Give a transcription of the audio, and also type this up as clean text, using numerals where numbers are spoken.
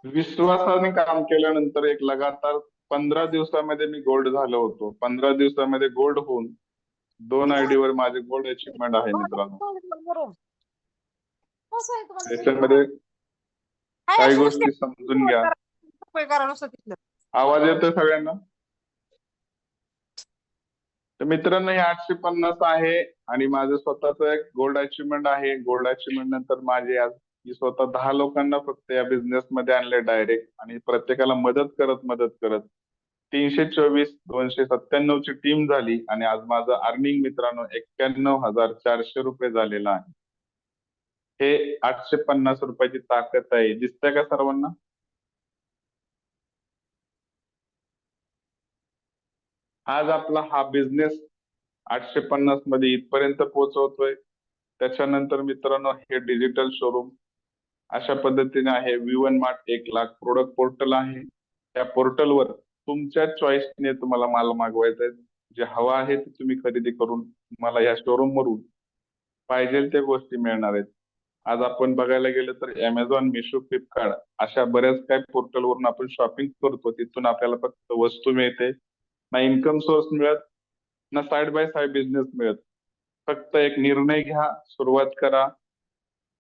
विश्वासाने काम केल्यानंतर एक लगातार 15 दिवसामध्ये मी गोल्ड झालो होतो. 15 दिवसामध्ये गोल्ड होऊन 2 ID वर माझे गोल्ड अचीवमेंट आहे मित्रांनो. त्याच्यामध्ये काही गोष्टी समजून घ्या. आवाज येतोय सगळ्यांना? तर मित्रांनो, हे 850 आहे आणि माझं स्वतःच एक गोल्ड अचीवमेंट आहे. गोल्ड अचीवमेंट नंतर माझे आज मी स्वतः 10 लोकांना फक्त या बिझनेस मध्ये आणले डायरेक्ट, आणि प्रत्येकाला मदत करत 324 297 ची टीम झाली आणि आज माझं अर्निंग मित्रांनो 91,400 रुपये झालेलं आहे. हे 850 रुपयाची ताकद आहे. दिसतंय का सर्वांना? आज आपला हा बिझनेस 850 मध्ये इथपर्यंत पोहोचवतोय. त्याच्यानंतर मित्रांनो, हे डिजिटल शोरूम अशा पद्धतीने आहे. V1 mart 1 lakh product portal आहे. त्या पोर्टलवर तुमच्या चॉईसने तुम्हाला माल मागवायचा आहे. जे हवा आहे ते तुम्ही खरेदी करून तुम्हाला या शोरूम वरून पाहिजे त्या गोष्टी मिळणार आहेत. आज आपण बघायला गेलं तर Amazon, मिशो, फ्लिपकार्ट अशा बऱ्याच काही पोर्टलवरून आपण शॉपिंग करतो. तिथून आपल्याला फक्त वस्तू मिळते, ना इन्कम सोर्स मिळत, ना साइड बाय साइड बिझनेस मिळत. फक्त एक निर्णय घ्या, सुरुवात करा